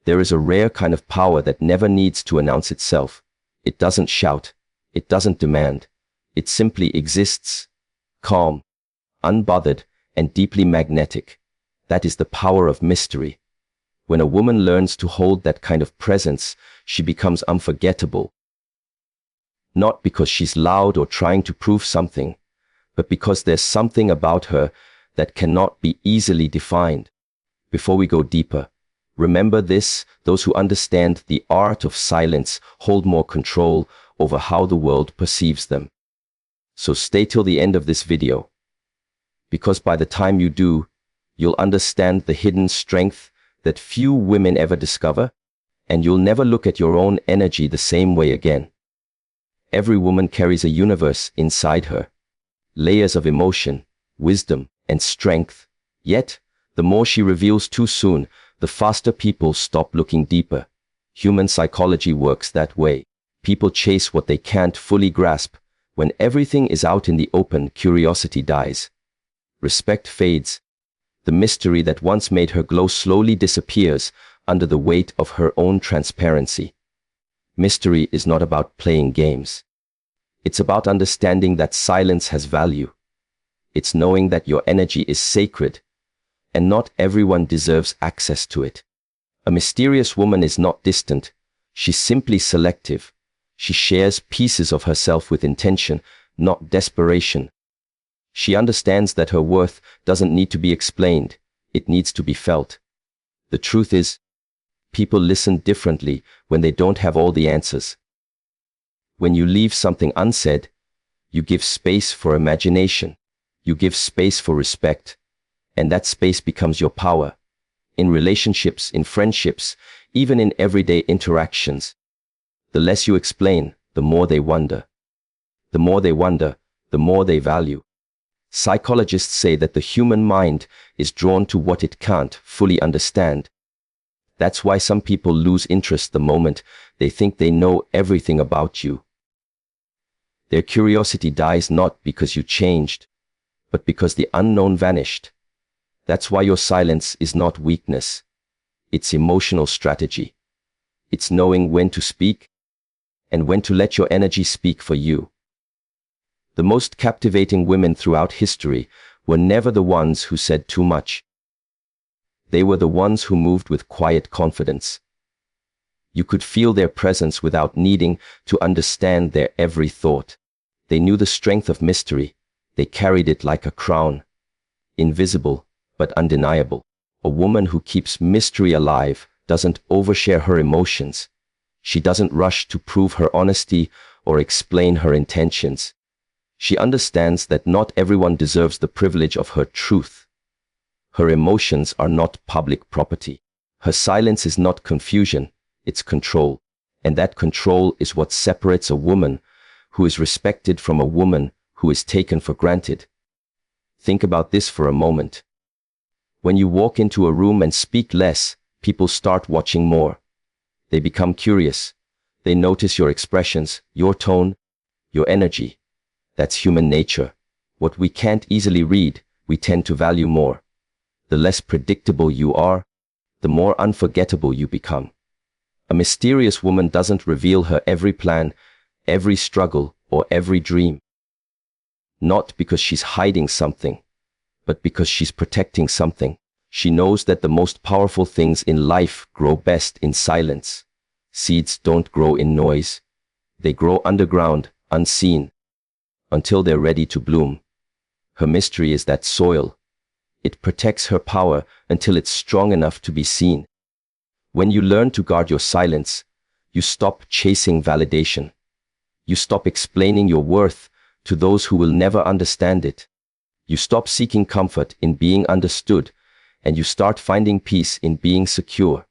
There is a rare kind of power that never needs to announce itself. It doesn't shout. It doesn't demand. It simply exists, calm, unbothered, and deeply magnetic. That is the power of mystery. When a woman learns to hold that kind of presence, she becomes unforgettable. Not because she's loud or trying to prove something, but because there's something about her that cannot be easily defined. Before we go deeper, remember this: those who understand the art of silence hold more control over how the world perceives them. So stay till the end of this video, because by the time you do, you'll understand the hidden strength that few women ever discover, and you'll never look at your own energy the same way again. Every woman carries a universe inside her, layers of emotion, wisdom, and strength. Yet, the more she reveals too soon, the faster people stop looking deeper. Human psychology works that way. People chase what they can't fully grasp. When everything is out in the open, curiosity dies. Respect fades. The mystery that once made her glow slowly disappears under the weight of her own transparency. Mystery is not about playing games. It's about understanding that silence has value. It's knowing that your energy is sacred, and not everyone deserves access to it. A mysterious woman is not distant. She's simply selective. She shares pieces of herself with intention, not desperation. She understands that her worth doesn't need to be explained. It needs to be felt. The truth is, people listen differently when they don't have all the answers. When you leave something unsaid, you give space for imagination. You give space for respect. And that space becomes your power. In relationships, in friendships, even in everyday interactions. The less you explain, the more they wonder. The more they wonder, the more they value. Psychologists say that the human mind is drawn to what it can't fully understand. That's why some people lose interest the moment they think they know everything about you. Their curiosity dies not because you changed, but because the unknown vanished. That's why your silence is not weakness. It's emotional strategy. It's knowing when to speak and when to let your energy speak for you. The most captivating women throughout history were never the ones who said too much. They were the ones who moved with quiet confidence. You could feel their presence without needing to understand their every thought. They knew the strength of mystery. They carried it like a crown. Invisible, but undeniable. A woman who keeps mystery alive doesn't overshare her emotions. She doesn't rush to prove her honesty or explain her intentions. She understands that not everyone deserves the privilege of her truth. Her emotions are not public property. Her silence is not confusion, it's control. And that control is what separates a woman who is respected from a woman who is taken for granted. Think about this for a moment. When you walk into a room and speak less, people start watching more. They become curious. They notice your expressions, your tone, your energy. That's human nature. What we can't easily read, we tend to value more. The less predictable you are, the more unforgettable you become. A mysterious woman doesn't reveal her every plan, every struggle, or every dream. Not because she's hiding something, but because she's protecting something. She knows that the most powerful things in life grow best in silence. Seeds don't grow in noise. They grow underground, unseen, until they're ready to bloom. Her mystery is that soil. It protects her power until it's strong enough to be seen. When you learn to guard your silence, you stop chasing validation. You stop explaining your worth to those who will never understand it. You stop seeking comfort in being understood, and you start finding peace in being secure.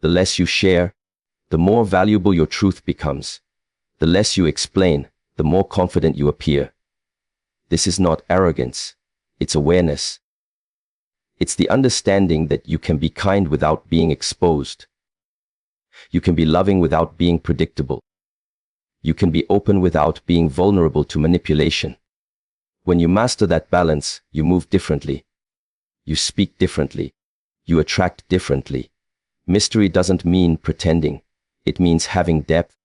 The less you share, the more valuable your truth becomes. The less you explain, the more confident you appear. This is not arrogance, it's awareness. It's the understanding that you can be kind without being exposed. You can be loving without being predictable. You can be open without being vulnerable to manipulation. When you master that balance, you move differently. You speak differently. You attract differently. Mystery doesn't mean pretending. It means having depth.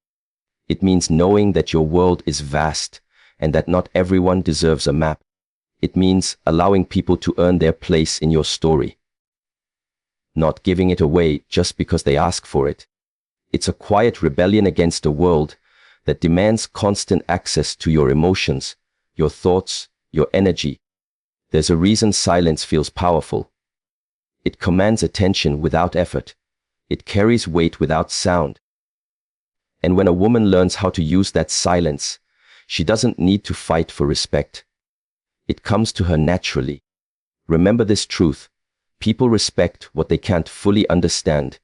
It means knowing that your world is vast and that not everyone deserves a map. It means allowing people to earn their place in your story, not giving it away just because they ask for it. It's a quiet rebellion against a world that demands constant access to your emotions, your thoughts, your energy. There's a reason silence feels powerful. It commands attention without effort. It carries weight without sound. And when a woman learns how to use that silence, she doesn't need to fight for respect. It comes to her naturally. Remember this truth: people respect what they can't fully understand.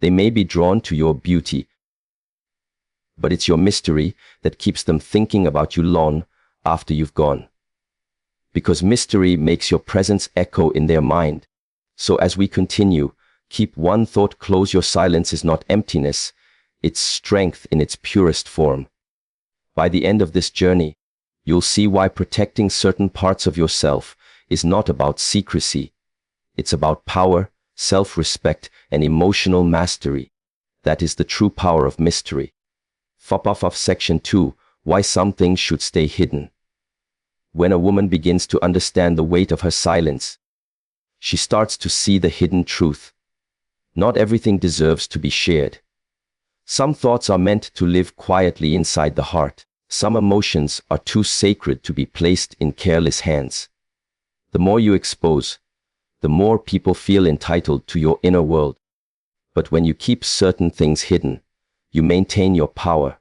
They may be drawn to your beauty, but it's your mystery that keeps them thinking about you long after you've gone. Because mystery makes your presence echo in their mind. So as we continue, keep one thought close: your silence is not emptiness, it's strength in its purest form. By the end of this journey, you'll see why protecting certain parts of yourself is not about secrecy. It's about power, self-respect, and emotional mastery. That is the true power of mystery. Section 2. Why some things should stay hidden. When a woman begins to understand the weight of her silence, she starts to see the hidden truth. Not everything deserves to be shared. Some thoughts are meant to live quietly inside the heart. Some emotions are too sacred to be placed in careless hands. The more you expose, the more people feel entitled to your inner world. But when you keep certain things hidden, you maintain your power,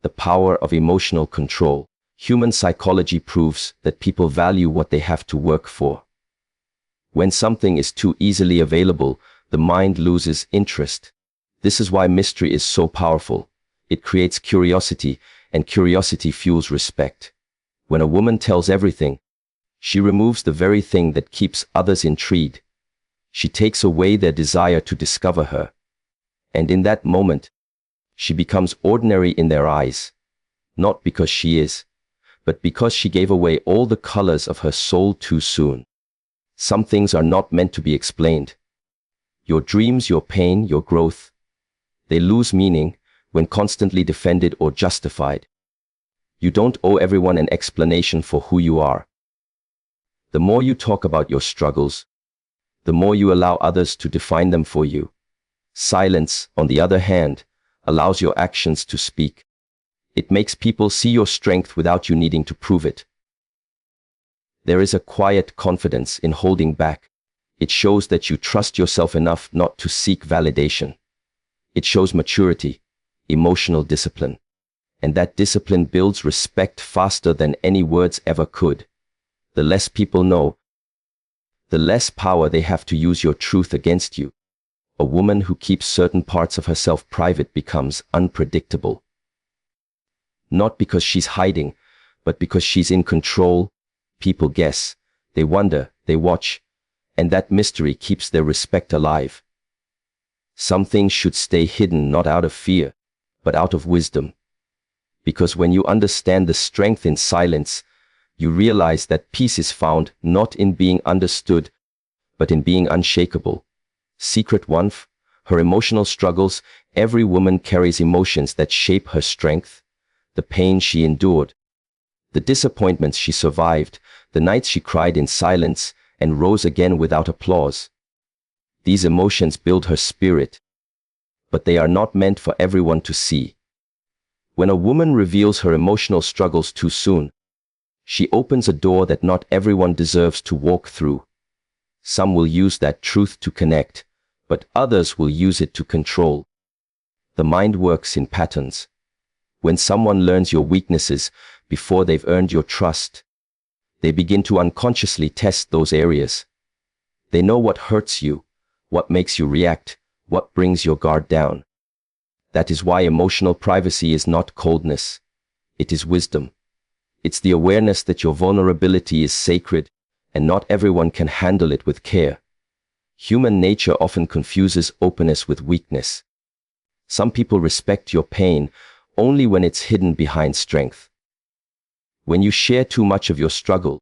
the power of emotional control. Human psychology proves that people value what they have to work for. When something is too easily available, the mind loses interest. This is why mystery is so powerful. It creates curiosity, and curiosity fuels respect. When a woman tells everything, she removes the very thing that keeps others intrigued. She takes away their desire to discover her. And in that moment, she becomes ordinary in their eyes, not because she is, but because she gave away all the colors of her soul too soon. Some things are not meant to be explained. Your dreams, your pain, your growth, they lose meaning when constantly defended or justified. You don't owe everyone an explanation for who you are. The more you talk about your struggles, the more you allow others to define them for you. Silence, on the other hand, allows your actions to speak. It makes people see your strength without you needing to prove it. There is a quiet confidence in holding back. It shows that you trust yourself enough not to seek validation. It shows maturity, emotional discipline. And that discipline builds respect faster than any words ever could. The less people know, the less power they have to use your truth against you. A woman who keeps certain parts of herself private becomes unpredictable. Not because she's hiding, but because she's in control. People guess, they wonder, they watch, and that mystery keeps their respect alive. Some things should stay hidden not out of fear, but out of wisdom. Because when you understand the strength in silence, you realize that peace is found not in being understood, but in being unshakable. Secret 1. Her emotional struggles. Every woman carries emotions that shape her strength. The pain she endured, the disappointments she survived, the nights she cried in silence and rose again without applause. These emotions build her spirit, but they are not meant for everyone to see. When a woman reveals her emotional struggles too soon, she opens a door that not everyone deserves to walk through. Some will use that truth to connect, but others will use it to control. The mind works in patterns. When someone learns your weaknesses before they've earned your trust, they begin to unconsciously test those areas. They know what hurts you, what makes you react, what brings your guard down. That is why emotional privacy is not coldness. It is wisdom. It's the awareness that your vulnerability is sacred, and not everyone can handle it with care. Human nature often confuses openness with weakness. Some people respect your pain only when it's hidden behind strength. When you share too much of your struggle,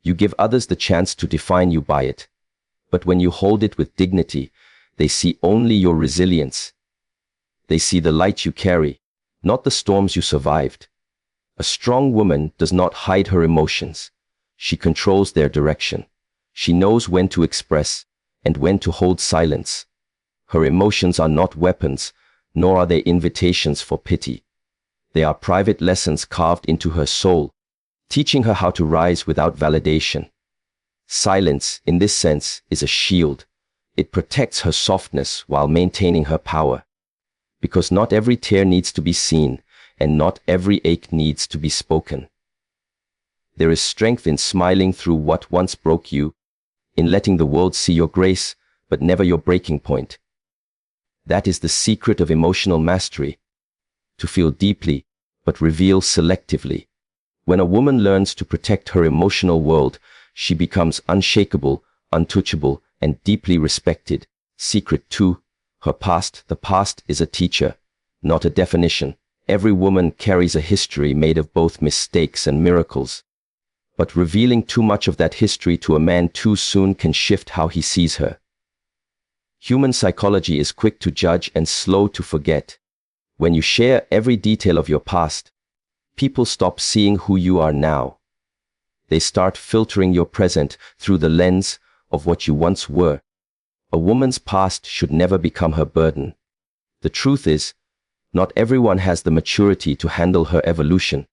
you give others the chance to define you by it. But when you hold it with dignity, They see only your resilience. They see the light you carry, not the storms you survived. A strong woman does not hide her emotions. She controls their direction. She knows when to express and when to hold silence. Her emotions are not weapons, nor are they invitations for pity. They are private lessons carved into her soul, teaching her how to rise without validation. Silence, in this sense, is a shield. It protects her softness while maintaining her power. Because not every tear needs to be seen, and not every ache needs to be spoken. There is strength in smiling through what once broke you, in letting the world see your grace, but never your breaking point. That is the secret of emotional mastery. To feel deeply, but reveal selectively. When a woman learns to protect her emotional world, she becomes unshakable, untouchable, and deeply respected. Secret 2. Her past. The past is a teacher, not a definition. Every woman carries a history made of both mistakes and miracles. But revealing too much of that history to a man too soon can shift how he sees her. Human psychology is quick to judge and slow to forget. When you share every detail of your past, people stop seeing who you are now. They start filtering your present through the lens of what you once were. A woman's past should never become her burden. The truth is, not everyone has the maturity to handle her evolution.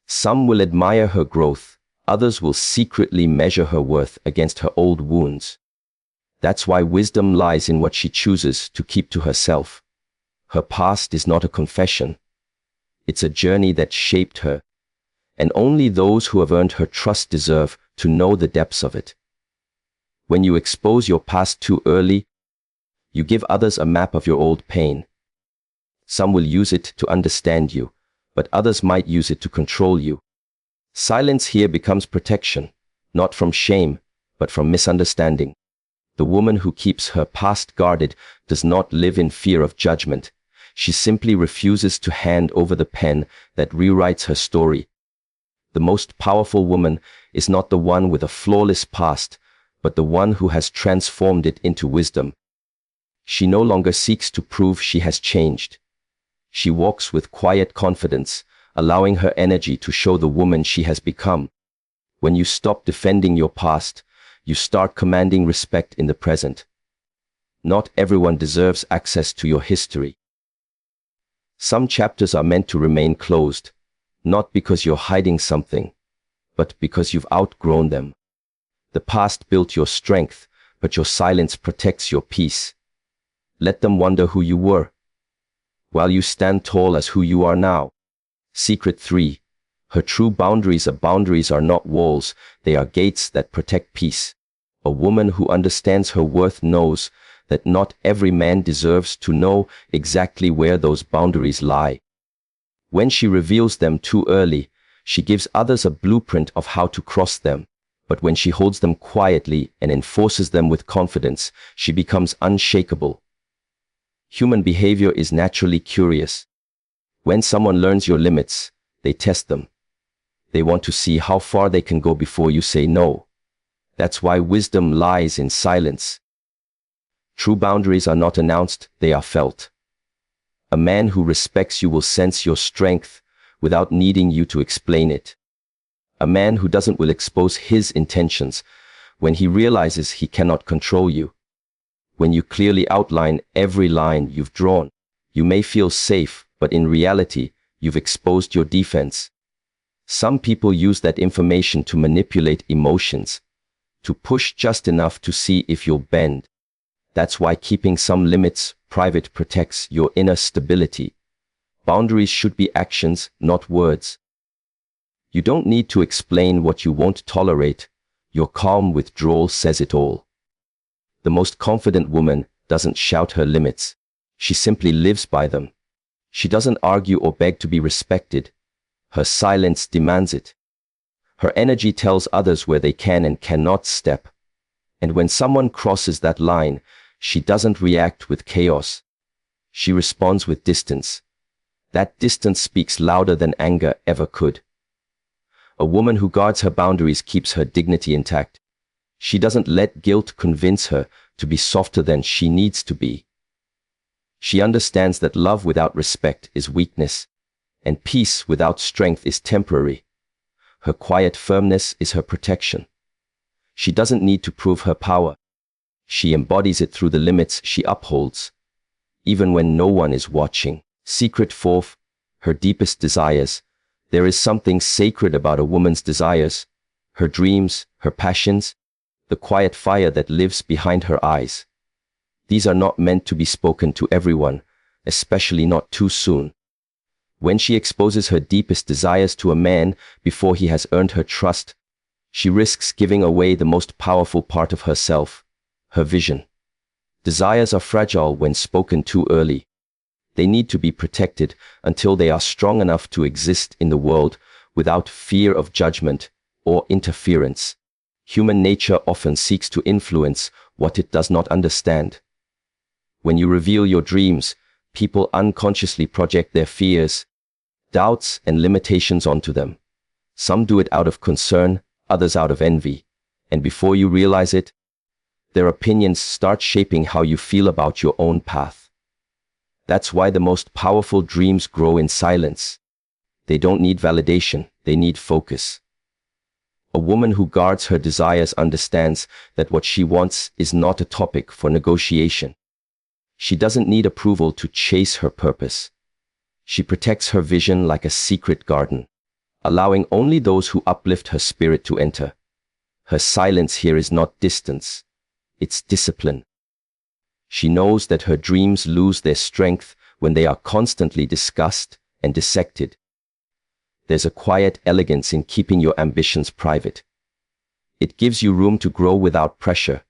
Some will admire her growth, others will secretly measure her worth against her old wounds. That's why wisdom lies in what she chooses to keep to herself. Her past is not a confession. It's a journey that shaped her, and only those who have earned her trust deserve to know the depths of it. When you expose your past too early, you give others a map of your old pain. Some will use it to understand you, but others might use it to control you. Silence here becomes protection, not from shame, but from misunderstanding. The woman who keeps her past guarded does not live in fear of judgment. She simply refuses to hand over the pen that rewrites her story. The most powerful woman is not the one with a flawless past, but the one who has transformed it into wisdom. She no longer seeks to prove she has changed. She walks with quiet confidence, allowing her energy to show the woman she has become. When you stop defending your past, you start commanding respect in the present. Not everyone deserves access to your history. Some chapters are meant to remain closed, not because you're hiding something, but because you've outgrown them. The past built your strength, but your silence protects your peace. Let them wonder who you were, while you stand tall as who you are now. Secret 3. Her true boundaries are not walls, they are gates that protect peace. A woman who understands her worth knows that not every man deserves to know exactly where those boundaries lie. When she reveals them too early, she gives others a blueprint of how to cross them. But when she holds them quietly and enforces them with confidence, she becomes unshakable. Human behavior is naturally curious. When someone learns your limits, they test them. They want to see how far they can go before you say no. That's why wisdom lies in silence. True boundaries are not announced, they are felt. A man who respects you will sense your strength without needing you to explain it. A man who doesn't will expose his intentions when he realizes he cannot control you. When you clearly outline every line you've drawn, you may feel safe, but in reality, you've exposed your defense. Some people use that information to manipulate emotions, to push just enough to see if you'll bend. That's why keeping some limits private protects your inner stability. Boundaries should be actions, not words. You don't need to explain what you won't tolerate. Your calm withdrawal says it all. The most confident woman doesn't shout her limits. She simply lives by them. She doesn't argue or beg to be respected. Her silence demands it. Her energy tells others where they can and cannot step. And when someone crosses that line, she doesn't react with chaos. She responds with distance. That distance speaks louder than anger ever could. A woman who guards her boundaries keeps her dignity intact. She doesn't let guilt convince her to be softer than she needs to be. She understands that love without respect is weakness, and peace without strength is temporary. Her quiet firmness is her protection. She doesn't need to prove her power. She embodies it through the limits she upholds, even when no one is watching. Secret fourth, her deepest desires. There is something sacred about a woman's desires, her dreams, her passions, the quiet fire that lives behind her eyes. These are not meant to be spoken to everyone, especially not too soon. When she exposes her deepest desires to a man before he has earned her trust, she risks giving away the most powerful part of herself, her vision. Desires are fragile when spoken too early. They need to be protected until they are strong enough to exist in the world without fear of judgment or interference. Human nature often seeks to influence what it does not understand. When you reveal your dreams, people unconsciously project their fears, doubts, and limitations onto them. Some do it out of concern, others out of envy. And before you realize it, their opinions start shaping how you feel about your own path. That's why the most powerful dreams grow in silence. They don't need validation, they need focus. A woman who guards her desires understands that what she wants is not a topic for negotiation. She doesn't need approval to chase her purpose. She protects her vision like a secret garden, allowing only those who uplift her spirit to enter. Her silence here is not distance, it's discipline. She knows that her dreams lose their strength when they are constantly discussed and dissected. There's a quiet elegance in keeping your ambitions private. It gives you room to grow without pressure,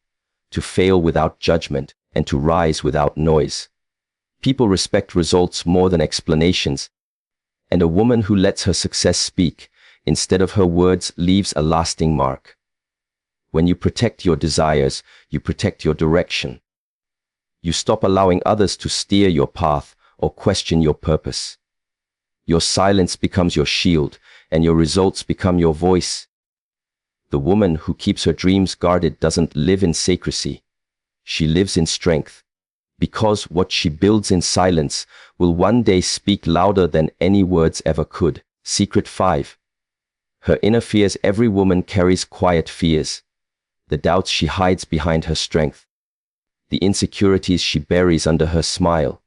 to fail without judgment, and to rise without noise. People respect results more than explanations, and a woman who lets her success speak instead of her words leaves a lasting mark. When you protect your desires, you protect your direction. You stop allowing others to steer your path or question your purpose. Your silence becomes your shield, and your results become your voice. The woman who keeps her dreams guarded doesn't live in secrecy. She lives in strength, because what she builds in silence will one day speak louder than any words ever could. Secret 5. Her inner fears. Every woman carries quiet fears, the doubts she hides behind her strength, the insecurities she buries under her smile.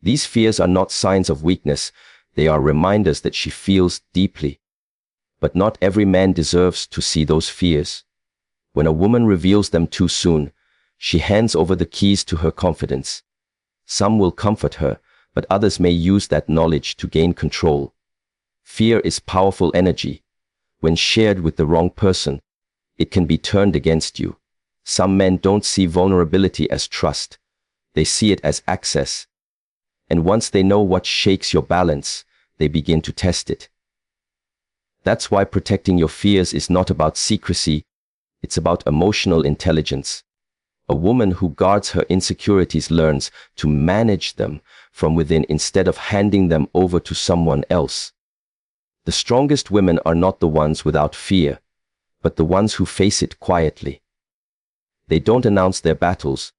These fears are not signs of weakness, they are reminders that she feels deeply. But not every man deserves to see those fears. When a woman reveals them too soon, she hands over the keys to her confidence. Some will comfort her, but others may use that knowledge to gain control. Fear is powerful energy. When shared with the wrong person, it can be turned against you. Some men don't see vulnerability as trust. They see it as access. And once they know what shakes your balance, they begin to test it. That's why protecting your fears is not about secrecy, it's about emotional intelligence. A woman who guards her insecurities learns to manage them from within instead of handing them over to someone else. The strongest women are not the ones without fear, but the ones who face it quietly. They don't announce their battles,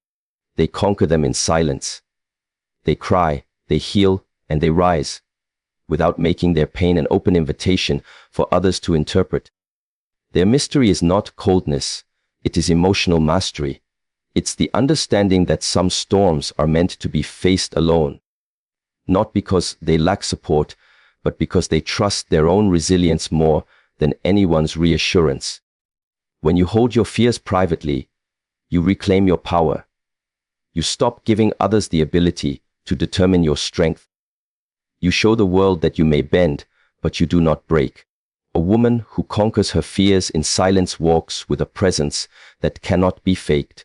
they conquer them in silence. They cry, they heal, and they rise, without making their pain an open invitation for others to interpret. Their mystery is not coldness, it is emotional mastery. It's the understanding that some storms are meant to be faced alone, not because they lack support, but because they trust their own resilience more than anyone's reassurance. When you hold your fears privately, you reclaim your power. You stop giving others the ability to determine your strength. You show the world that you may bend, but you do not break. A woman who conquers her fears in silence walks with a presence that cannot be faked.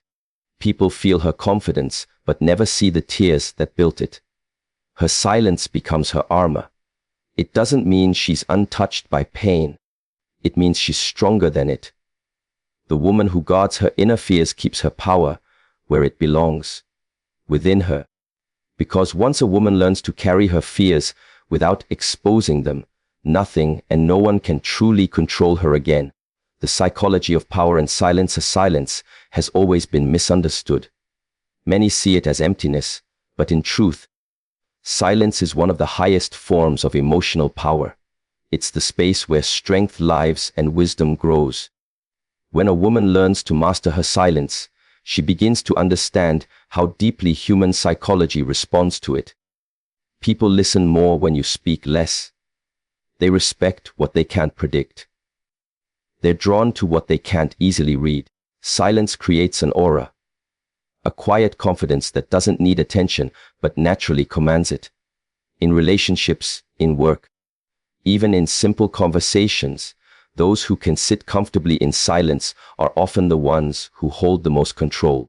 People feel her confidence, but never see the tears that built it. Her silence becomes her armor. It doesn't mean she's untouched by pain. It means she's stronger than it. The woman who guards her inner fears keeps her power where it belongs, within her. Because once a woman learns to carry her fears without exposing them, nothing and no one can truly control her again. The psychology of power and silence. Silence has always been misunderstood. Many see it as emptiness, but in truth, silence is one of the highest forms of emotional power. It's the space where strength lives and wisdom grows. When a woman learns to master her silence, she begins to understand how deeply human psychology responds to it. People listen more when you speak less. They respect what they can't predict. They're drawn to what they can't easily read. Silence creates an aura, a quiet confidence that doesn't need attention but naturally commands it. In relationships, in work, even in simple conversations, those who can sit comfortably in silence are often the ones who hold the most control.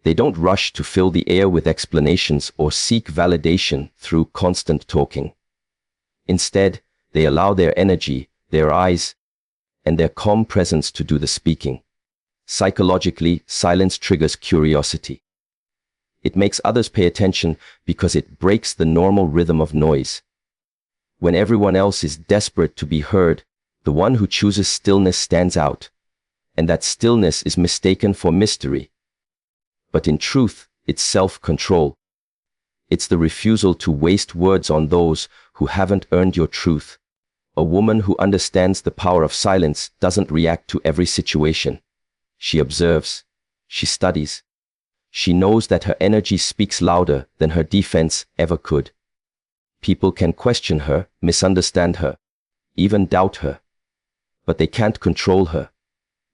They don't rush to fill the air with explanations or seek validation through constant talking. Instead, they allow their energy, their eyes, and their calm presence to do the speaking. Psychologically, silence triggers curiosity. It makes others pay attention because it breaks the normal rhythm of noise. When everyone else is desperate to be heard, the one who chooses stillness stands out, and that stillness is mistaken for mystery. But in truth, it's self-control. It's the refusal to waste words on those who haven't earned your truth. A woman who understands the power of silence doesn't react to every situation. She observes. She studies. She knows that her energy speaks louder than her defense ever could. People can question her, misunderstand her, even doubt her. But they can't control her,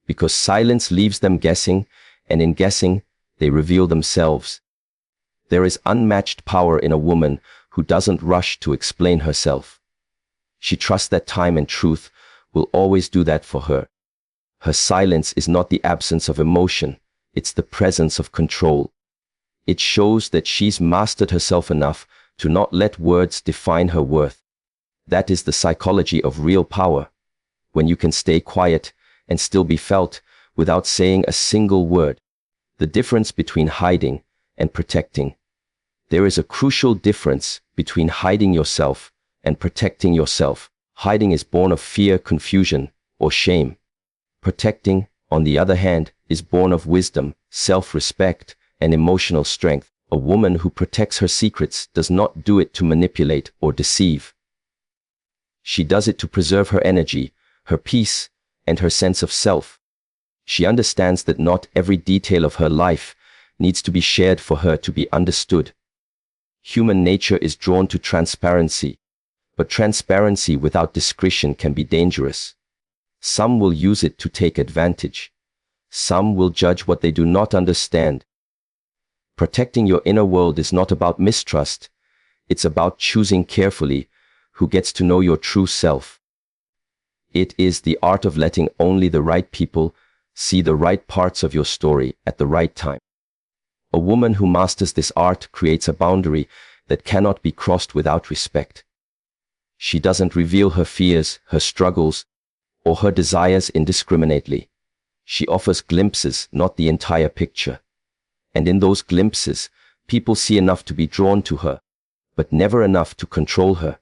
because silence leaves them guessing, and in guessing, they reveal themselves. There is unmatched power in a woman who doesn't rush to explain herself. She trusts that time and truth will always do that for her. Her silence is not the absence of emotion, it's the presence of control. It shows that she's mastered herself enough to not let words define her worth. That is the psychology of real power, when you can stay quiet and still be felt without saying a single word. The difference between hiding and protecting. There is a crucial difference between hiding yourself and protecting yourself. Hiding is born of fear, confusion, or shame. Protecting, on the other hand, is born of wisdom, self-respect, and emotional strength. A woman who protects her secrets does not do it to manipulate or deceive. She does it to preserve her energy, her peace, and her sense of self. She understands that not every detail of her life needs to be shared for her to be understood. Human nature is drawn to transparency, but transparency without discretion can be dangerous. Some will use it to take advantage. Some will judge what they do not understand. Protecting your inner world is not about mistrust. It's about choosing carefully who gets to know your true self. It is the art of letting only the right people see the right parts of your story at the right time. A woman who masters this art creates a boundary that cannot be crossed without respect. She doesn't reveal her fears, her struggles, or her desires indiscriminately. She offers glimpses, not the entire picture. And in those glimpses, people see enough to be drawn to her, but never enough to control her.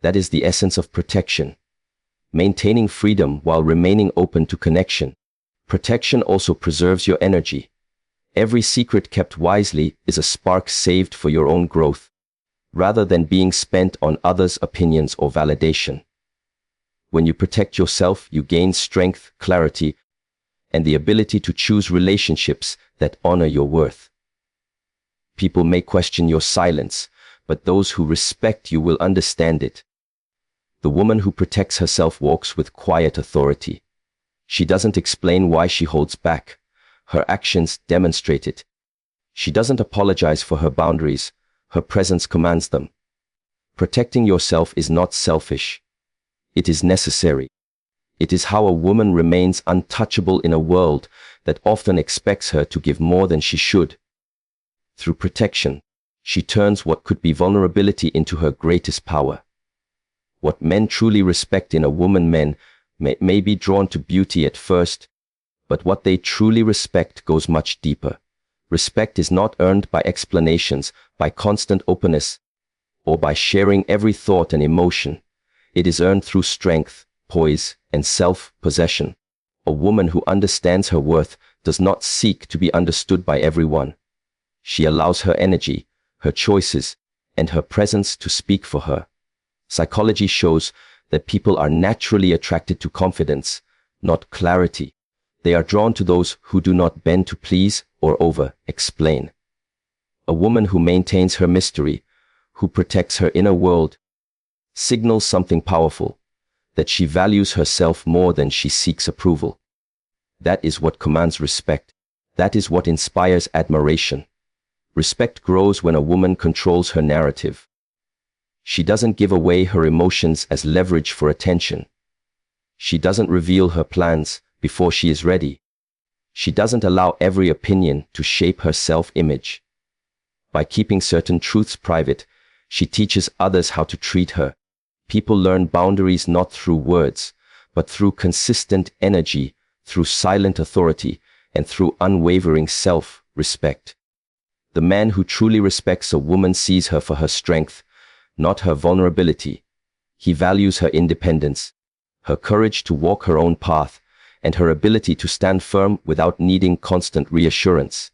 That is the essence of protection. Maintaining freedom while remaining open to connection. Protection also preserves your energy. Every secret kept wisely is a spark saved for your own growth, rather than being spent on others' opinions or validation. When you protect yourself, you gain strength, clarity, and the ability to choose relationships that honor your worth. People may question your silence, but those who respect you will understand it. The woman who protects herself walks with quiet authority. She doesn't explain why she holds back. Her actions demonstrate it. She doesn't apologize for her boundaries. Her presence commands them. Protecting yourself is not selfish. It is necessary. It is how a woman remains untouchable in a world that often expects her to give more than she should. Through protection, she turns what could be vulnerability into her greatest power. What men truly respect in a woman, men may be drawn to beauty at first, but what they truly respect goes much deeper. Respect is not earned by explanations, by constant openness, or by sharing every thought and emotion. It is earned through strength, poise, and self-possession. A woman who understands her worth does not seek to be understood by everyone. She allows her energy, her choices, and her presence to speak for her. Psychology shows that people are naturally attracted to confidence, not clarity. They are drawn to those who do not bend to please or over-explain. A woman who maintains her mystery, who protects her inner world, signals something powerful, that she values herself more than she seeks approval. That is what commands respect. That is what inspires admiration. Respect grows when a woman controls her narrative. She doesn't give away her emotions as leverage for attention. She doesn't reveal her plans before she is ready. She doesn't allow every opinion to shape her self-image. By keeping certain truths private, she teaches others how to treat her. People learn boundaries not through words, but through consistent energy, through silent authority, and through unwavering self-respect. The man who truly respects a woman sees her for her strength, not her vulnerability. He values her independence, her courage to walk her own path, and her ability to stand firm without needing constant reassurance.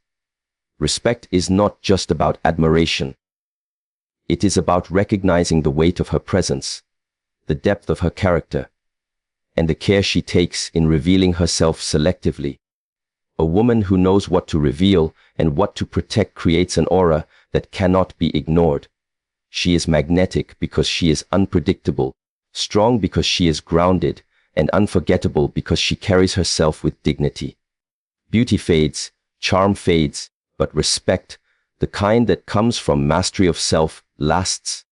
Respect is not just about admiration. It is about recognizing the weight of her presence, the depth of her character, and the care she takes in revealing herself selectively. A woman who knows what to reveal and what to protect creates an aura that cannot be ignored. She is magnetic because she is unpredictable, strong because she is grounded, and unforgettable because she carries herself with dignity. Beauty fades, charm fades, but respect, the kind that comes from mastery of self, lasts.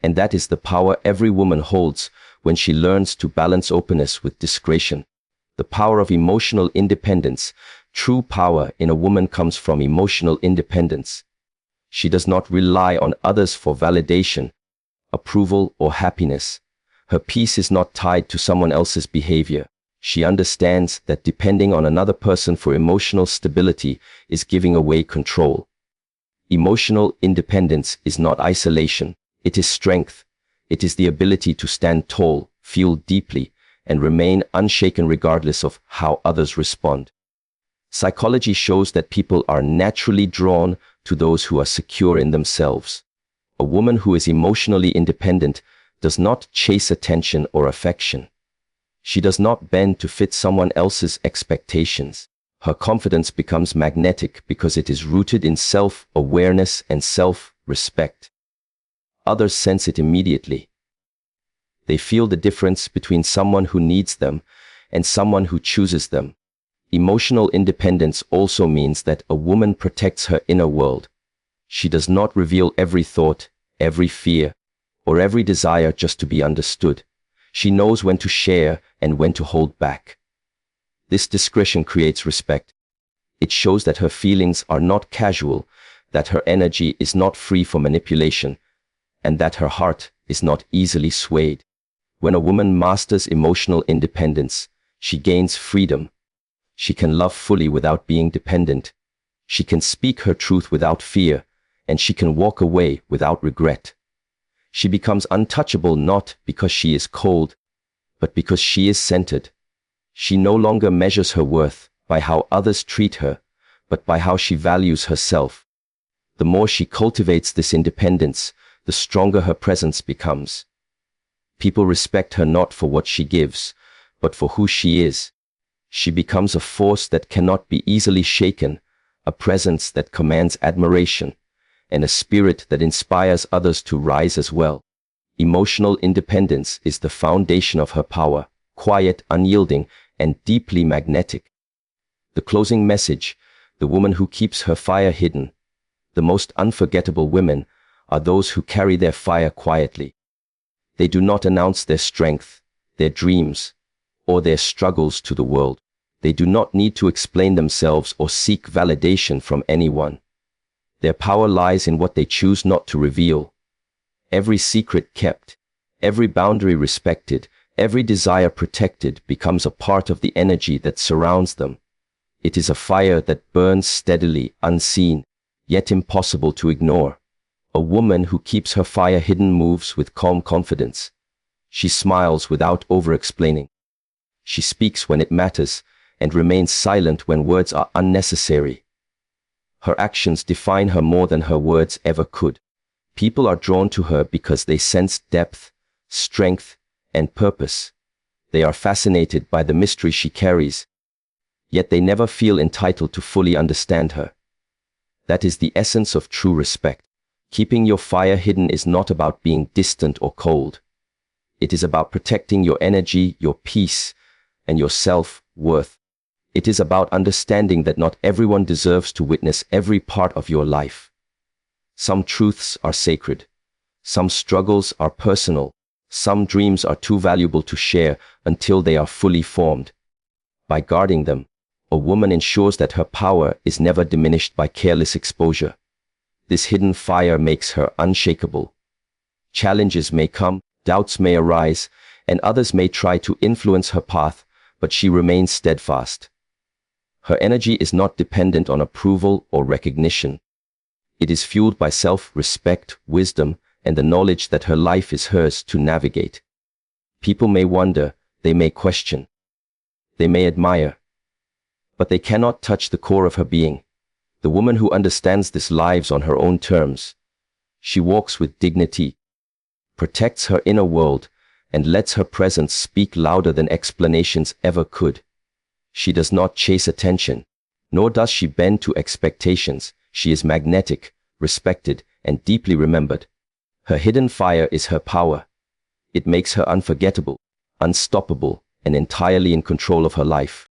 And that is the power every woman holds when she learns to balance openness with discretion. The power of emotional independence. True power in a woman comes from emotional independence. She does not rely on others for validation, approval, or happiness. Her peace is not tied to someone else's behavior. She understands that depending on another person for emotional stability is giving away control. Emotional independence is not isolation. It is strength. It is the ability to stand tall, feel deeply, and remain unshaken regardless of how others respond. Psychology shows that people are naturally drawn to those who are secure in themselves. A woman who is emotionally independent does not chase attention or affection. She does not bend to fit someone else's expectations. Her confidence becomes magnetic because it is rooted in self-awareness and self-respect. Others sense it immediately. They feel the difference between someone who needs them and someone who chooses them. Emotional independence also means that a woman protects her inner world. She does not reveal every thought, every fear, or every desire just to be understood. She knows when to share and when to hold back. This discretion creates respect. It shows that her feelings are not casual, that her energy is not free for manipulation, and that her heart is not easily swayed. When a woman masters emotional independence, she gains freedom. She can love fully without being dependent. She can speak her truth without fear, and she can walk away without regret. She becomes untouchable not because she is cold, but because she is centered. She no longer measures her worth by how others treat her, but by how she values herself. The more she cultivates this independence, the stronger her presence becomes. People respect her not for what she gives, but for who she is. She becomes a force that cannot be easily shaken, a presence that commands admiration, and a spirit that inspires others to rise as well. Emotional independence is the foundation of her power, quiet, unyielding, and deeply magnetic. The closing message: the woman who keeps her fire hidden. The most unforgettable women are those who carry their fire quietly. They do not announce their strength, their dreams, or their struggles to the world. They do not need to explain themselves or seek validation from anyone. Their power lies in what they choose not to reveal. Every secret kept, every boundary respected, every desire protected becomes a part of the energy that surrounds them. It is a fire that burns steadily, unseen, yet impossible to ignore. A woman who keeps her fire hidden moves with calm confidence. She smiles without over-explaining. She speaks when it matters and remains silent when words are unnecessary. Her actions define her more than her words ever could. People are drawn to her because they sense depth, strength, and purpose. They are fascinated by the mystery she carries, yet they never feel entitled to fully understand her. That is the essence of true respect. Keeping your fire hidden is not about being distant or cold. It is about protecting your energy, your peace, and your self-worth. It is about understanding that not everyone deserves to witness every part of your life. Some truths are sacred. Some struggles are personal. Some dreams are too valuable to share until they are fully formed. By guarding them, a woman ensures that her power is never diminished by careless exposure. This hidden fire makes her unshakable. Challenges may come, doubts may arise, and others may try to influence her path, but she remains steadfast. Her energy is not dependent on approval or recognition. It is fueled by self-respect, wisdom, and the knowledge that her life is hers to navigate. People may wonder, they may question, they may admire, but they cannot touch the core of her being. The woman who understands this lives on her own terms. She walks with dignity, protects her inner world, and lets her presence speak louder than explanations ever could. She does not chase attention, nor does she bend to expectations. She is magnetic, respected, and deeply remembered. Her hidden fire is her power. It makes her unforgettable, unstoppable, and entirely in control of her life.